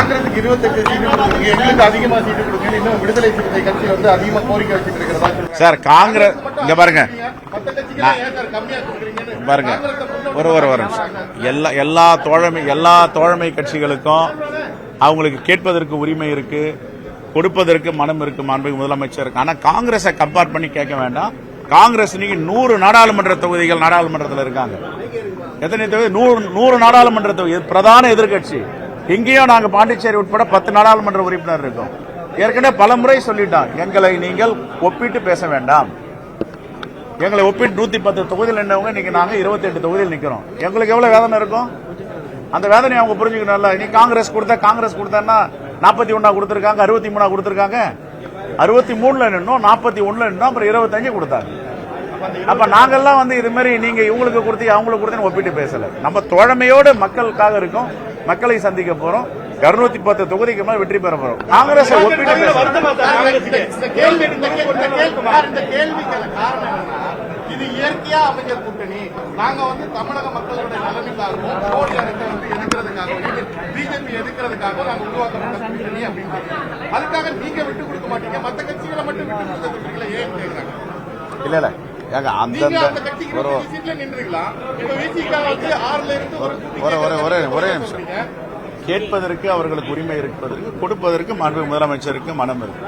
காங்கிரஸுக்கு 28 சீட்டு கொடுக்குறீங்க, எங்களுக்கு அதிகமா சீட்டு கொடுங்க, இன்னும் விடுதலை சிறுத்தை கட்சி வந்து அதிகமா கோரிக்கை வச்சுட்டு இருக்கிறதா சார். காங்கிரஸ் இங்க பாருங்க, மத்த கட்சிகள் ஏன் சார் கம்மியா கொடுக்குறீங்கன்னு பாருங்க, ஒரு எல்லா தோழமை கட்சிகளுக்கும் அவங்களுக்கு கேட்பதற்கு உரிமை இருக்கு, கொடுப்பதற்கு மனம் இருக்கு, மாண்புமிகு முதலமைச்சர். ஆனா காங்கிரஸை கம்பேர் பண்ணி கேட்க வேண்டாம். காங்கிரஸ் இன்னைக்கு 100 நாடாளுமன்ற தொகுதிகள் நாடாளுமன்றத்தில் இருக்காங்க. எத்தனை தொகுதி? 100 நாடாளுமன்ற தொகுதி. பிரதான எதிர்கட்சி. இங்கேயும் நாங்க பாண்டிச்சேரி உட்பட 10 நாடாளுமன்ற உறுப்பினர் இருக்கோம். ஏற்கனவே பல முறை சொல்லிட்டோம், எங்களை நீங்கள் ஒப்பிட்டு பேச வேண்டாம். எங்களை ஒப்பிட்டு 110 தொகுதியில் நின்றவங்க இன்னைக்கு நாங்க 28 தொகுதியில் நிக்கிறோம். எங்களுக்கு எவ்வளவு வேதனை இருக்கும்? அந்த வேதனை அவங்க புரிஞ்சுக்கணும்ல. நீ காங்கிரஸ் கொடுத்தா 41 கொடுத்திருக்காங்க, 63 கொடுத்திருக்காங்க, 63ல நின்னோம், 41ல நின்னோம், அப்புறம் 25 கொடுத்தாங்க. அப்ப நாங்கெல்லாம் வந்து இது மாதிரி நீங்க இவங்களுக்கு கொடுத்து அவங்களுக்கு கொடுத்து ஒப்பிட்டு பேசல. நம்ம தோழமையோடு மக்களுக்காக இருக்கோம், மக்களை சந்திக்க போறோம். 210 தொகுதிக்கு மேல வெற்றி பெற போறோம். காங்கிரஸ் ஒப்பிட்டு இது இயற்கையா அமைச்சர் கூட்டணி. நாங்க வந்து தமிழக மக்களோட நலனுக்காகவும் மோடி அரசை வந்து எதிர்க்கிறதுக்காகவும் பிஜேபி எதிர்க்கிறதுக்காகவும் நாங்க உருவாக்கப்பட்ட கூட்டணி அப்படின்னு அதுக்காக நீங்க விட்டு கொடுக்க மாட்டீங்க, மத்த கட்சிகளை மட்டும் விட்டு கொடுக்க சொல்றீங்களா? ஏன் கேட்கறாங்க? இல்ல ஒரே நிமிஷம். கேட்பதற்கு அவர்களுக்கு உரிமை இருப்பதற்கு, கொடுப்பதற்கு மாண்புமிகு முதலமைச்சருக்கு மனம் இருக்கு.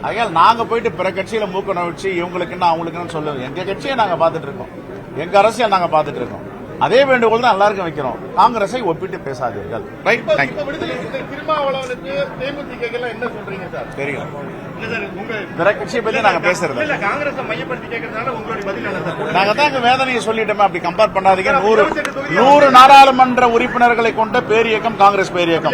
ஆகையால் நாங்க போயிட்டு பிற கட்சியில மூக்க நோச்சு இவங்களுக்குன்னு அவங்களுக்குன்னு சொல்லுவோம். எங்க கட்சியை நாங்க பாத்துட்டு இருக்கோம், எங்க அரசியல் நாங்க பாத்துட்டு இருக்கோம். அதே வேண்டுகோள் தான் எல்லாருக்கும் வைக்கிறோம், காங்கிரஸை ஒப்பிட்டு பேசாதீர்கள். தெரியும், பிற கட்சியை பத்தி நாங்க பேசுறது நாங்க தான் எங்க வேதனையை சொல்லிட்டோமே. அப்படி கம்பேர் பண்ணாதீங்க. 100 நாடாளுமன்ற உறுப்பினர்களை கொண்ட பேரியக்கம் காங்கிரஸ் பேரியக்கம்.